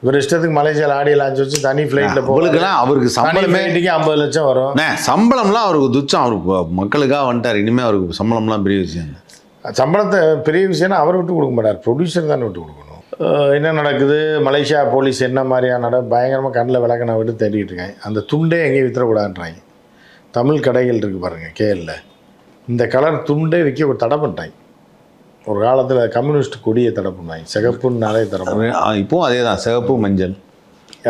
இவர் இஷ்டத்துக்கு மலேசியாவில் ஆடியோ லான்ச் வச்சு தனி ஃப்ளைட்டில் அவளுக்குலாம் அவருக்கு சம்பளமே 50 லட்சம் வரும். சம்பளம்லாம் அவருக்கு துச்சம். அவருக்கு மக்களுக்காக வந்துட்டார். இனிமேல் அவருக்கு சம்பளம்லாம் பெரிய விஷயம். சம்பளத்தை பெரிய விஷயம்னா அவர் விட்டு கொடுக்க மாட்டார், ப்ரொடியூசர் தானே விட்டு கொடுக்கணும். என்ன நடக்குது, மலேசியா போலீஸ் என்ன மாதிரியான பயங்கரமாக கண்ணில் விளக்கணை விட்டு தேடிட்டு இருக்காங்க. அந்த துண்டே எங்கேயும் வித்துறக்கூடாதுன்றாங்க. தமிழ் கடைகள் இருக்குது பாருங்கள் கேஎல்ல, இந்த கலர் துண்டே விற்க தடை பண்ணிட்டாங்க. ஒரு காலத்தில் கம்யூனிஸ்ட் கொடியை தடை பண்ணாங்க, சிகப்புன்னாலே தடை பண்ணாங்க. இப்போவும் அதே தான், சிகப்பு மஞ்சள்.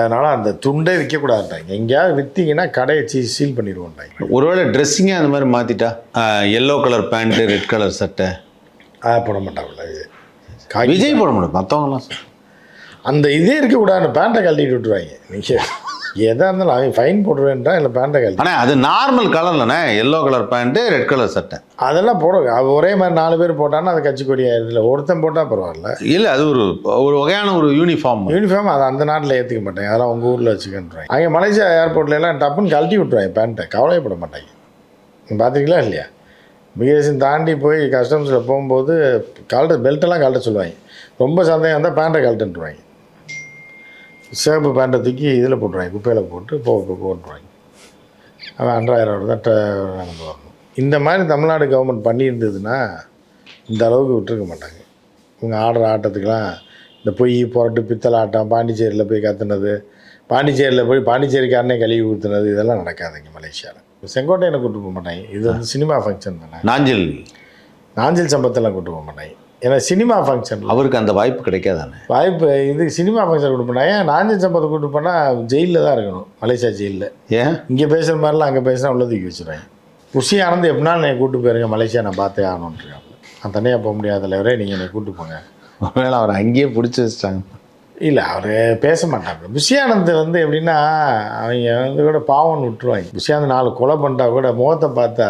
அதனால் அந்த துண்டே விற்கக்கூடாதுட்டாங்க. எங்கேயாவது விற்றீங்கன்னா கடையை சீல் பண்ணிடுவோம்ட்டாங்க. ஒருவேளை ட்ரெஸ்ஸிங்கே அந்த மாதிரி மாற்றிட்டா, yellow colour pant red colour சட்டை போட மாட்டாங்கல்ல. இது விஜய் போட முடியும், மற்றவங்களாம் அந்த இதே இருக்கக்கூடாது, பேண்ட்டை கழட்டிட்டு விட்டுருவாங்க. நீங்கள் எதாக இருந்தாலும் அவன் ஃபைன் போட்டுருவேன்றா இல்லை பேண்ட்டை கழட்டி. ஆனால் அது நார்மல் கலர்லண்ணே, yellow colour pant red colour சட்டை அதெல்லாம் போடுங்க. அது ஒரே மாதிரி 4 பேர் போட்டான்னா அது கட்சி கொடி ஆயிடுதுல. ஒருத்தன் போட்டால் பரவாயில்ல. இல்லை, அது ஒரு வகையான ஒரு யூனிஃபார்ம். அதை அந்த நாட்டில் ஏற்றுக்க மாட்டாங்க. அதெல்லாம் உங்கள் ஊரில் வச்சுக்கன்றாங்க. அங்கே மலேசியா ஏர்போர்ட்லாம் டப்புன்னு கழட்டி விட்டுருவாங்க பேண்ட்டை, கவலைப்பட மாட்டாங்க. நீங்கள் பார்த்துருக்கீங்களா இல்லையா? மிகேஷன் தாண்டி போய் கஸ்டம்ஸில் போகும்போது பெல்ட்டெல்லாம் கழட்ட சொல்லுவாங்க. ரொம்ப சந்தேகம் இருந்தால் பேண்ட்டை கழட்டுன்றாங்க. சேப்பு பேண்ட்டை தூக்கி இதில் போட்டுருவாங்க, குப்பையில் போட்டு போட்டுருவாங்க. அவன் 2000 தான் நடந்து வரணும். இந்த மாதிரி தமிழ்நாடு கவர்மெண்ட் பண்ணியிருந்ததுன்னா இந்த அளவுக்கு விட்டுருக்க மாட்டாங்க. இவங்க ஆடுற ஆட்டத்துக்கெலாம் இந்த பொய் புரட்டு பித்தளை ஆட்டம், பாண்டிச்சேரியில் போய் கற்றுனது, பாண்டிச்சேரியில் போய் பாண்டிச்சேரிக்காரனே கழுவி ஊற்றுனது, இதெல்லாம் நடக்காதுங்க மலேசியாவில். செங்கோட்டையனை கூட்டு போக மாட்டாங்க. இது வந்து சினிமா ஃபங்க்ஷன் தானே. நாஞ்சில் சம்பத்தெல்லாம் கூட்டு போக மாட்டாங்க. ஏன்னா சினிமா ஃபங்க்ஷன் அவருக்கு அந்த வாய்ப்பு கிடைக்காதானே. வாய்ப்பு இது சினிமா ஃபங்க்ஷன் கூட்டு போனால், ஏன் நாஞ்சில் சம்பத்தை கூட்டு போனால் ஜெயிலில் தான் இருக்கணும், மலேசியா ஜெயிலில். ஏன் இங்கே பேசுகிற மாதிரிலாம் அங்கே பேசினா உள்ள தூக்கி வச்சுருவாங்க. புஷி ஆனந்த் எப்படினாலும் என்னை கூட்டு போயிருங்க மலேசியா, நான் பார்த்தே ஆகணுன்ட்ருக்காங்க. நான் தனியாக போக முடியாத தலைவரே, நீங்கள் என்னை கூட்டு போங்க. ஒருவேளை அவர் அங்கேயே பிடிச்சி வச்சிட்டாங்க. இல்லை, அவர் பேச மாட்டாங்க. புஷியானந்த் வந்து எப்படின்னா அவங்க வந்து கூட பாவம்னு விட்டுருவாங்க. புஷியானந்த் 4 கொலை பண்ணிட்டா கூட முகத்தை பார்த்தா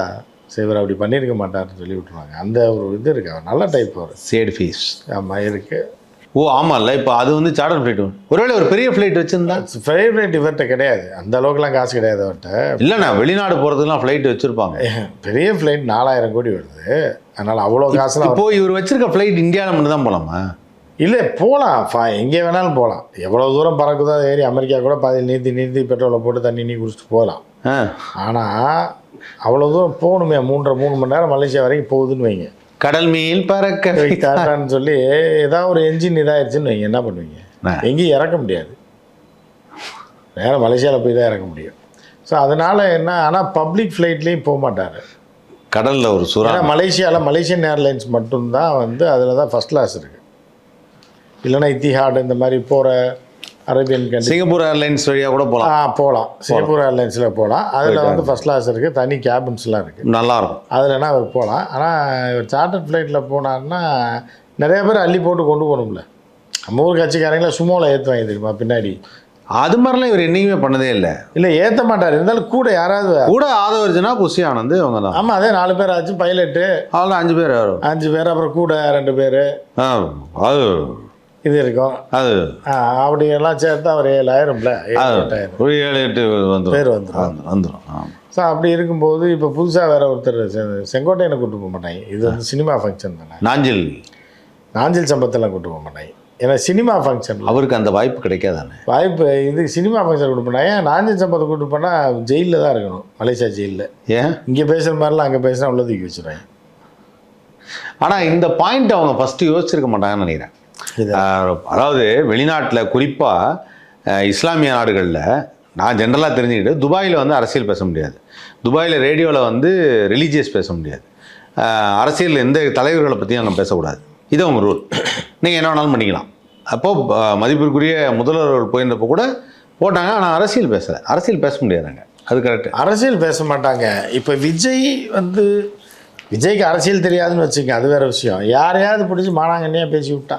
சரி இவர் அப்படி பண்ணியிருக்க மாட்டார்னு சொல்லி விட்டுருவாங்க. அந்த ஒரு இது இருக்குது. அவர் நல்ல டைப். அவர் சேடு ஃபீஸ் ஆமாம் இருக்குது. ஓ ஆமாம்ல, இப்போ அது வந்து சார்ட்டர் ஃப்ளைட். ஒருவேளை ஒரு பெரிய ஃப்ளைட் வச்சுருந்தா. ஃபேவரேட் இவர்கிட்ட கிடையாது, அந்த அளவுக்குலாம் காசு கிடையாது அவர்கிட்ட. இல்லைண்ணா, வெளிநாடு போகிறதுக்குலாம் ஃப்ளைட் வச்சுருப்பாங்க. பெரிய ஃப்ளைட் 4000 கோடி வருது. அதனால் அவ்வளோ காசுலாம். இப்போ இவர் வச்சிருக்க ஃப்ளைட் இந்தியாவில் மட்டும் தான் போகலாமா? இல்லை, போகலாம், எங்கே வேணாலும் போகலாம். எவ்வளோ தூரம் பறக்குதோ ஏறி அமெரிக்கா கூட பாதியில் நீந்தி பெட்ரோலை போட்டு தண்ணி குடிச்சிட்டு போகலாம். ஆனால் அவ்வளோ தூரம் போகணுமே, 3 மணி நேரம் மலேசியா வரைக்கும் போகுதுன்னு வைங்க. கடல் மீன் பறக்க தாட்டான்னு சொல்லி ஏதாவது ஒரு என்ஜின் இதாகிடுச்சுன்னு வைங்க, என்ன பண்ணுவீங்க? எங்கேயும் இறக்க முடியாது, நேரம் மலேசியாவில் போய் தான் இறக்க முடியும். ஸோ அதனால் என்ன, ஆனால் பப்ளிக் ஃப்ளைட்லேயும் போக மாட்டார் கடலில். ஒரு சுறா மலேசியாவில் மலேசியன் ஏர்லைன்ஸ் மட்டும்தான் வந்து அதில் தான் ஃபஸ்ட் கிளாஸ் இருக்குது. இல்லைன்னா இத்திஹாட் இந்த மாதிரி போகிற அரேபியன் கண்ட்ரி, சிங்கப்பூர் ஏர்லைன்ஸ் வழியாக கூட போகலாம். போகலாம், சிங்கப்பூர் ஏர்லைன்ஸில் போகலாம். அதில் வந்து ஃபஸ்ட் கிளாஸ் இருக்குது, தனி கேபின்ஸ்லாம் இருக்குது, நல்லாயிருக்கும். அதில்னா அவர் போகலாம். ஆனால் இவர் சார்ட்டர் ஃப்ளைட்டில் போனார்னா நிறைய பேர் அள்ளி போட்டு கொண்டு போகணும்ல. நம்ம ஊர் கட்சிக்காரங்கள சுமோவில் ஏற்றுவாங்க தெரியுமா பின்னாடி. அது மாதிரிலாம் இவர் என்றைக்குமே பண்ணதே இல்லை. இல்லை, ஏற்ற மாட்டார். இருந்தாலும் கூட யாராவது கூட ஆதவர்ஜுனா புஷி ஆனந்த் அவங்க தான். ஆமாம், அதே 4 பேர் ஆச்சு, பைலட்டு அதில் 5 பேர். 5 பேர், அப்புறம் கூட 2 பேர் அது இது இருக்கும். அது அப்படியெல்லாம் சேர்த்து அவர் 7000 ஒரு 7-8 பேர் வந்துடும். ஸோ அப்படி இருக்கும்போது இப்போ புதுசாக வேற ஒருத்தர் செங்கோட்டையனை கூட்டு போக மாட்டாங்க. இது வந்து சினிமா ஃபங்க்ஷன் தானே. நாஞ்சில் சம்பத்தெல்லாம் கூட்டு போக மாட்டாங்க. ஏன்னா சினிமா ஃபங்க்ஷன் அவருக்கு அந்த வாய்ப்பு கிடைக்காதானே. வாய்ப்பு இது சினிமா ஃபங்க்ஷன் கூட்டு போனால், ஏன் நாஞ்சில் சம்பத்தை கூட்டு போனால் ஜெயிலில் தான் இருக்கணும், மலேசியா ஜெயிலில். ஏன் இங்கே பேசுகிற மாதிரிலாம் அங்கே பேசினா உள்ள தூக்கி வச்சுருவாங்க. ஆனால் இந்த பாயிண்ட் அவங்க ஃபஸ்ட்டு யோசிச்சிருக்க மாட்டாங்கன்னு நினைக்கிறேன். அதாவது வெளிநாட்டில் குறிப்பாக இஸ்லாமிய நாடுகளில் நான் ஜென்ரலாக தெரிஞ்சுக்கிட்டு, துபாயில் வந்து அரசியல் பேச முடியாது, துபாயில் ரேடியோவில் வந்து ரிலீஜியஸ் பேச முடியாது, அரசியல் எந்த தலைவர்களை பற்றியும் அங்கே பேசக்கூடாது. இது அவங்க ரூல். நீங்கள் என்ன வேணாலும் பண்ணிக்கலாம். அப்போது மதிப்பிற்குரிய முதல்வர்கள் போயிருந்தப்போ கூட போட்டாங்க. ஆனால் அரசியல் பேசலை, அரசியல் பேச முடியாதுங்க. அது கரெக்டு, அரசியல் பேச மாட்டாங்க. இப்போ விஜய் வந்து விஜய்க்கு அரசியல் தெரியாதுன்னு வச்சுக்கோங்க, அது வேறு விஷயம். யாரையாவது பிடிச்சி மானாங்கண்ணியாக பேசி விட்டா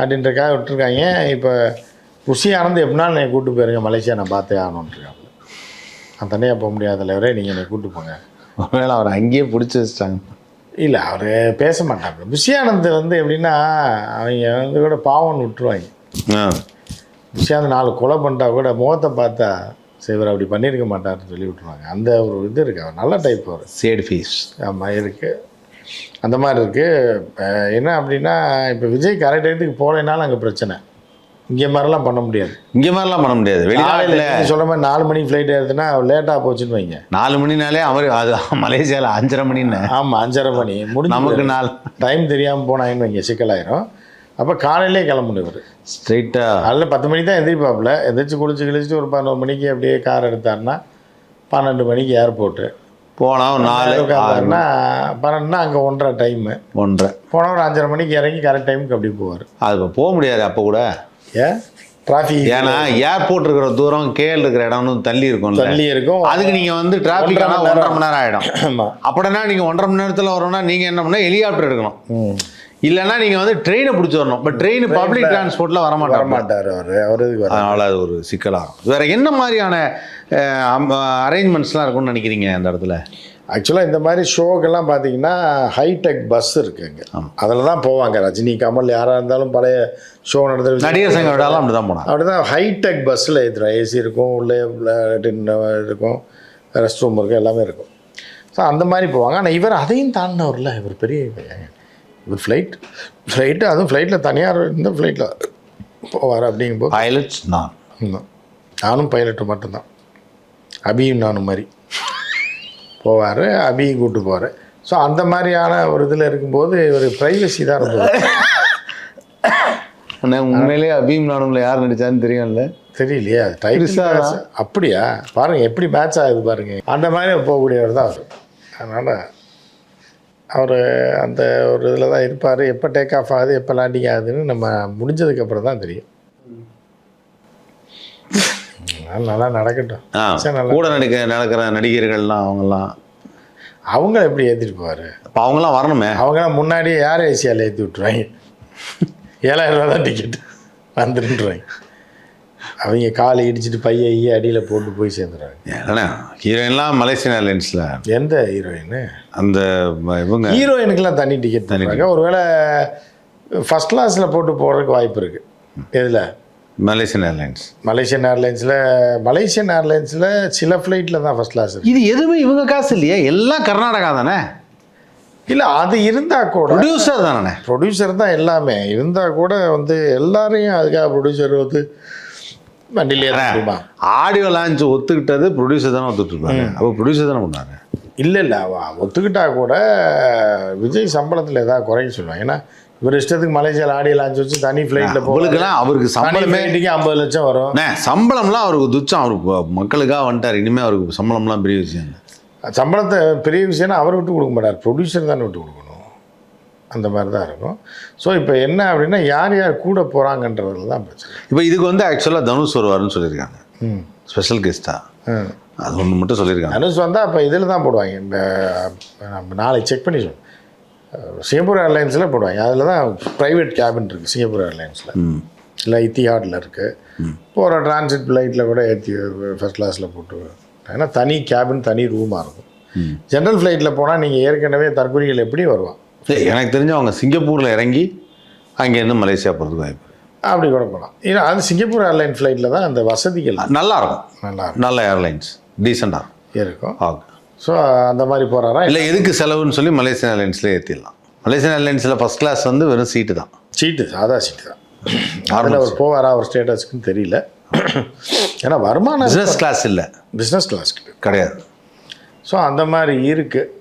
அப்படின்றக்காக விட்டுருக்காங்க. இப்போ புஷி ஆனந்த் எப்படினாலும் என்னை கூப்பிட்டு போயிருங்க மலேசியா, நான் பார்த்தே ஆகணுன்ட்ருக்காங்க. நான் தனியாக போக முடியாத தலைவரே, நீங்கள் என்னை கூப்பிட்டு போங்க. ஒருவேளை அவர் அங்கேயே பிடிச்சி வச்சிட்டாங்க. இல்லை, அவர் பேச மாட்டாங்க. புஷி ஆனந்த் வந்து எப்படின்னா அவங்க வந்து கூட பாவம்னு விட்டுருவாங்க. புஷி ஆனந்த் 4 கொலை பண்ணிட்டா கூட முகத்தை பார்த்தா சரி இவர் அப்படி பண்ணியிருக்க மாட்டார்னு சொல்லி விட்டுருவாங்க. அந்த ஒரு இது இருக்குது. அவர் நல்ல டைப். அவர் சேடு ஃபீஸ் ஆமாம் இருக்குது, அந்த மாதிரி இருக்குது. என்ன அப்படின்னா இப்போ விஜய் கரெக்ட் டயத்துக்கு போகலைனாலும் அங்கே பிரச்சனை. இங்கே மாதிரிலாம் பண்ண முடியாது. இங்கே மாதிரிலாம் பண்ண முடியாது. வெளிநாட்டில் சொல்கிற மாதிரி 4 மணிக்கு ஃப்ளைட் ஏறுதுன்னா லேட்டாக போச்சுன்னு வைங்க. 4 மணினாலே அது மலேசியாவில் 5:30 மணின்னு. ஆமாம் 5:30 மணி முடிஞ்சு நமக்கு 4 டைம் தெரியாமல் போனாங்கன்னு வைங்க சிக்கலாயிரும். அப்போ காலையிலே கிளம்புனவர் ஸ்ட்ரெயிட்டாக அதில் 10 மணிக்கு தான் எந்திரிப்பாப்புல. எந்திரிச்சு குளிச்சு கிழிச்சிட்டு ஒரு 11 மணிக்கு அப்படியே கார் எடுத்தாருன்னா 12 மணிக்கு ஏர்போர்ட்டு போனால் ஒரு 4 உட்காந்தாருன்னா 12னா அங்கே 1:30 டைமு. 1:30 போனால் ஒரு 5:30 மணிக்கு இறங்கி கரெக்ட் டைமுக்கு அப்படி போவார். அது போக முடியாது அப்போ கூட. ஏன் டிராஃபிக்? ஏன்னா ஏர்போர்ட் இருக்கிற தூரம் கேஎல் இருக்கிற இடம் தள்ளி இருக்கும். தள்ளி இருக்கும். அதுக்கு நீங்கள் வந்து டிராஃபிக் 1.5 மணி நேரம் ஆகிடும். ஆமாம். அப்படின்னா நீங்கள் 1.5 மணி நேரத்தில் வரணும்னா நீங்கள் என்ன பண்ணால் ஹெலிகாப்டர் எடுக்கணும். இல்லைன்னா நீங்கள் வந்து ட்ரெயினை பிடிச்சி வரணும். பட் ட்ரெயின் பப்ளிக் டிரான்ஸ்போர்ட்டில் வரமாட்டார் அவர் இதுக்கு. அதனால் அது ஒரு சிக்கலாகும். வேறு என்ன மாதிரியான அரேஞ்ச்மெண்ட்ஸ்லாம் இருக்கும்னு நினைக்கிறீங்க அந்த இடத்துல? ஆக்சுவலாக இந்த மாதிரி ஷோக்கெல்லாம் பார்த்தீங்கன்னா ஹைடெக் பஸ் இருக்குங்க. அதில் தான் போவாங்க. ரஜினி, கமல் யாராக இருந்தாலும் பழைய ஷோ நடத்துகிற நடிகர் சங்க விடாலும் அப்படி தான் போனாங்க. அப்படி தான் ஹைடெக் பஸ்ஸில் ஏற்றுறோம். ஏசி இருக்கும், உள்ளே இருக்கும், ரெஸ்ட் ரூம் இருக்கும், எல்லாமே இருக்கும். ஸோ அந்த மாதிரி போவாங்க. ஆனால் இவர் அதையும் தாண்டினவர்ல. இவர் பெரிய இவர் ஃப்ளைட்டு அதுவும் ஃப்ளைட்டில் தனியார் இந்த ஃப்ளைட்டில் போவார். அப்படிங்கும்போது பைலட்ஸ் நானும் பைலட்டு மட்டும்தான். அபியும் நானும் மாதிரி போவார். அபியும் கூப்பிட்டு போவார். ஸோ அந்த மாதிரியான ஒரு இதில் இருக்கும்போது ஒரு ப்ரைவசி தான் ரொம்ப. உண்மையிலேயே அபியும் நானும்ல யார் நடித்தான்னு தெரியும்ல? தெரியலையே. அது டைட்டில் அப்படியா? பாருங்கள் எப்படி மேட்ச் ஆகுது பாருங்கள். அந்த மாதிரி போகக்கூடியவர் தான் அவர். அதனால் அவர் அந்த ஒரு இதில் தான் இருப்பார். எப்போ டேக் ஆஃப் ஆகுது, எப்போ லேண்டிங் ஆகுதுன்னு நம்ம முடிஞ்சதுக்கப்புறம் தான் தெரியும். நல்லா நடக்கட்டும். கூட நடக்கிற நடிகர்கள்லாம் அவங்க எப்படி ஏற்றிட்டு போவார்? இப்போ அவங்களாம் வரணுமே. அவங்களாம் முன்னாடியே யார் ஏசியாவில் ஏற்றி விட்டுருவாங்க. 7,000 ரூபா தான் டிக்கெட் வந்துருன்றாங்க. அவங்க காலை இடிச்சிட்டு பைய அடியில் போட்டு போய் சேர்ந்துடுறாங்க. ஏன்னா ஹீரோயின்லாம் மலேசியன் ஏர்லைன்ஸில். எந்த ஹீரோயின்? அந்த இவங்க ஹீரோயினுக்கெல்லாம் தனி டிக்கெட் தருவாங்க. ஒருவேளை ஃபஸ்ட் கிளாஸில் போட்டு போகிறதுக்கு வாய்ப்பு இருக்குது. எதில்? மலேசியன் ஏர்லைன்ஸில் சில ஃப்ளைட்டில் தான் ஃபஸ்ட் கிளாஸ். இது எதுவுமே இவங்க காசு இல்லையா? எல்லாம் கர்நாடகா தானே? இல்லை, அது இருந்தால் கூட ப்ரொடியூசர் தானே. ப்ரொடியூசர் தான் எல்லாமே. இருந்தால் கூட வந்து எல்லாரையும் அதுக்காக ப்ரொடியூசர் வந்து வண்டியிலே இருக்குமா? ஆடியோ லான்ச் ஒத்துக்கிட்டது ப்ரொடியூசர் தானே ஒத்துக்கிட்டுருப்பாங்க. அப்போ ப்ரொடியூசர் தானே பண்ணாங்க. இல்லை ஒத்துக்கிட்டா கூட விஜய் சம்பளத்தில் ஏதாவது குறைக்க சொல்லுவாங்க. ஏன்னா இவர் இஷ்டத்துக்கு மலேசியாவில் ஆடியோ லான்ச் வச்சு தனி ஃப்ளைட்டில் போகலாம். அவருக்கு சம்பளமே 50 லட்சம் வரும். சம்பளம்லாம் அவருக்கு துச்சம். அவருக்கு மக்களுக்காக வந்துட்டார். இனிமேல் அவருக்கு சம்பளம்லாம் பெரிய விஷயம். சம்பளத்தை பெரிய விஷயம்னா அவர் விட்டு கொடுக்க மாட்டார். ப்ரொடியூசர் தானே விட்டு கொடுக்கணும். அந்த மாதிரி தான் இருக்கும். ஸோ இப்போ என்ன அப்படின்னா யார் கூட போகிறாங்கன்றதுல தான் பிரச்சனை. இப்போ இதுக்கு வந்து ஆக்சுவலாக தனுஷ் வருவார்னு சொல்லியிருக்காங்க. ஸ்பெஷல் கெஸ்ட்டாக அது ஒன்று மட்டும் சொல்லியிருக்காங்க. தனுஷ் வந்தால் அப்போ இதில் தான் போடுவாங்க. இந்த நம்ம நாளைக்கு செக் பண்ணி சொல்லுவோம். சிங்கப்பூர் ஏர்லைன்ஸில் போடுவாங்க. அதில் தான் ப்ரைவேட் கேபின் இருக்குது சிங்கப்பூர் ஏர்லைன்ஸில். இல்லை இத்திஹாடில் இருக்குது. போகிற டிரான்சிட் ஃப்ளைட்டில் கூட ஏற்றி ஃபஸ்ட் கிளாஸில் போட்டு. ஏன்னா தனி கேபின், தனி ரூமாக இருக்கும். ஜென்ரல் ஃப்ளைட்டில் போனால் நீங்கள் ஏற்கனவே தற்கொலைகள் எப்படி வருவான்? எனக்கு தெரிஞ்சு அவங்க சிங்கப்பூரில் இறங்கி அங்கேருந்து மலேசியா போகிறதுக்கு வாய்ப்பு அப்படி கூட போகலாம். ஏன்னா அது சிங்கப்பூர் ஏர்லைன் ஃப்ளைட்டில் தான் அந்த வசதிகள் நல்லாயிருக்கும். நல்ல ஏர்லைன்ஸ் டீசெண்டாக இருக்கும். ஓகே. ஸோ அந்த மாதிரி போகிறாரா? இல்லை எதுக்கு செலவுன்னு சொல்லி மலேசியன் ஏர்லைன்ஸில் ஏற்றிடலாம். மலேசியன் ஏர்லைன்ஸில் ஃபஸ்ட் கிளாஸ் வந்து வெறும் சீட்டு தான். சாதா சீட்டு தான். அதில் அவர் போவாரா அவர் ஸ்டேட்டஸ்க்குன்னு தெரியல. ஏன்னா வருமானம் பிஸ்னஸ் கிளாஸ் இல்லை. பிஸ்னஸ் கிளாஸ் கிடையாது. ஸோ அந்த மாதிரி இருக்குது.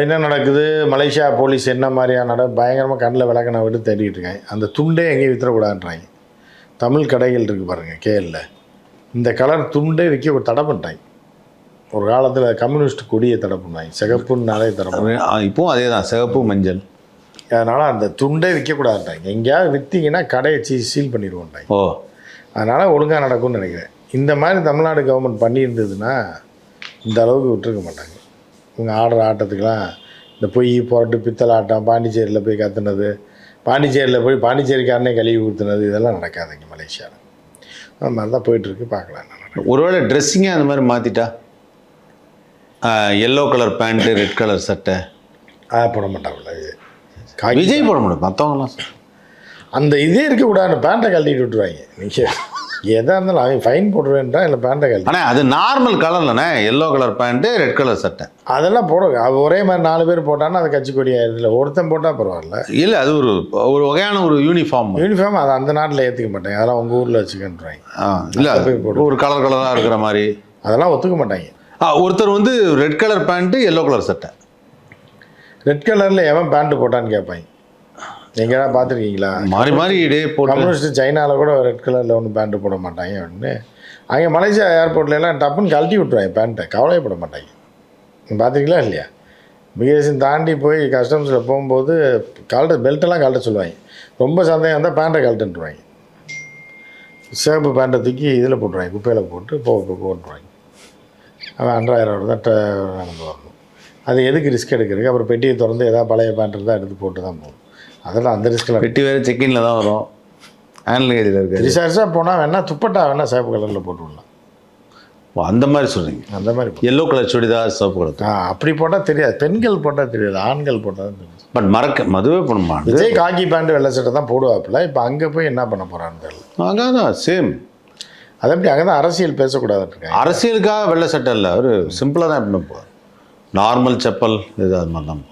என்ன நடக்குது? மலேசியா போலீஸ் என்ன மாதிரியான பயங்கரமாக கண்ணில் விளக்கணை விட்டு தேடிட்டு இருக்காங்க. அந்த துண்டே எங்கேயும் விற்றுறக்கூடாதுன்றாங்க. தமிழ் கடைகள் இருக்குது பாருங்கள் கேஎல்ல. இந்த கலர் துண்டே விற்க தடை பண்ணிட்டாங்க. ஒரு காலத்தில் கம்யூனிஸ்ட் கொடியை தடை பண்ணாங்க. சிகப்புன்னு நிறைய தடை பண்ணாங்க. இப்போவும் அதே தான், சிகப்பு மஞ்சள். அதனால் அந்த துண்டே விற்கக்கூடாதுன்றாங்க. எங்கேயாவது விற்றீங்கன்னா கடையை சீல் பண்ணிடுவோன்றாங்க. அதனால் ஒழுங்காக நடக்கும்னு நினைக்கிறேன். இந்த மாதிரி தமிழ்நாடு கவர்மெண்ட் பண்ணியிருந்ததுன்னா இந்த அளவுக்கு விட்டுருக்க மாட்டாங்க. இவங்க ஆடுற ஆட்டத்துக்கெலாம் இந்த பொய் புரட்டு பித்தளை ஆட்டம், பாண்டிச்சேரியில் போய் கற்றுனது, பாண்டிச்சேரியில் போய் பாண்டிச்சேரிக்காரனே கழுவி ஊற்றுனது, இதெல்லாம் நடக்காதுங்க மலேசியாவில். அந்த மாதிரி தான் போயிட்டுருக்கு. பார்க்கலாம். ஒருவேளை ட்ரெஸ்ஸிங்கே அந்த மாதிரி மாற்றிட்டா, yellow colour pant, red colour சட்டை போட மாட்டாங்கல்ல. விஜய் போட முடியும், மற்றவங்களாம் அந்த இதே இருக்கக்கூடாது. பேண்ட்டை கழட்டிட்டு விட்டுருவாங்க. நீங்கள் எதாக இருந்தாலும் அவன் ஃபைன் போட்டுருவேன்டா இல்லை பேண்ட்டை கழட்டி. ஆனால் அது நார்மல் கலர்லண்ணே, yellow colour pant, red colour சட்டை. அதெல்லாம் போட அது ஒரே மாதிரி 4 பேர் போட்டான்னா அது கட்சி கொடி ஆயிடுதுல. ஒருத்தன் போட்டால் பரவாயில்ல. இல்லை, அது ஒரு ஒரு வகையான ஒரு யூனிஃபார்ம். யூனிஃபார்ம் அதை அந்த நாட்டில் ஏற்றுக்க மாட்டாங்க. அதெல்லாம் உங்கள் ஊரில் வச்சுக்கன்றாங்க. இல்லை, ஒரு கலர் கலராக இருக்கிற மாதிரி அதெல்லாம் ஒத்துக்க மாட்டாங்க. ஒருத்தர் வந்து red colour pant, yellow colour சட்டை. ரெட் கலரில் எவன் பேண்ட்டு போட்டான்னு கேட்பாங்க. நீங்கள்தான் பார்த்துருக்கீங்களா? மாறி மாறி இதே போட்டு. கம்யூனிஸ்ட் சைனாவில் கூட ரெட் கலரில் ஒன்றும் பேண்ட்டு போட மாட்டாங்க அப்படின்னு. அங்கே மலேசியா ஏர்போர்ட்லாம் டப்புன்னு கழட்டி விட்ருவாங்க பேண்ட்டை. கவலைப்பட மாட்டாங்க. நீங்கள் பார்த்துருக்கீங்களா இல்லையா? மிகேஷன் தாண்டி போய் கஸ்டம்ஸில் போகும்போது பெல்ட்டெல்லாம் கழட்ட சொல்லுவாங்க. ரொம்ப சந்தேகம் இருந்தால் பேண்ட்டை கழட்டுன்ட்டுருவாங்க. சேப்பு பேண்ட்டை தூக்கி இதில் போட்டுருவாங்க, குப்பையில் போட்டு போட்டுருவாங்க. அவன் 2000 தான் நடந்து வரணும். அது எதுக்கு ரிஸ்க் எடுக்கிறதுக்கு? அப்புறம் பெட்டியை திறந்து எதாவது பழைய பேண்ட் இருந்தால் எடுத்து போட்டு தான் போகணும். அதெல்லாம் அந்த ரிஸ்கில் பெட்டி வேறு செக்கின்ல தான் வரும், ஹேண்ட் லக்கேஜில் இருக்குது. ரிசர்ச்சாக போனால் வேணால் துப்பட்டா வேணால் சேப்பு கலரில் போட்டு விடலாம். அந்த மாதிரி சொல்கிறீங்க? அந்த மாதிரி எல்லோ கலர் சுடிதார், சிவப்பு கலர். அப்படி போட்டால் தெரியாது. பெண்கள் போட்டால் தெரியாது, ஆண்கள் போட்டால் தான் தெரியாது. பட் மதுவே பண்ணுமா? விஜய் காக்கி பேண்ட் வெள்ளை சட்டை தான் போடுவாப்பில்ல. இப்போ அங்கே போய் என்ன பண்ண போகிறான்னு தெரியல. அங்கே தான் சேம். அது எப்படி? அங்கே தான் அரசியல் பேசக்கூடாது. அரசியலுக்காக வெள்ளை சட்டை இல்லை, ஒரு சிம்பிளாக தான் எப்படின்னு போவார். நார்மல் செப்பல் இது அது மாதிரி தான்.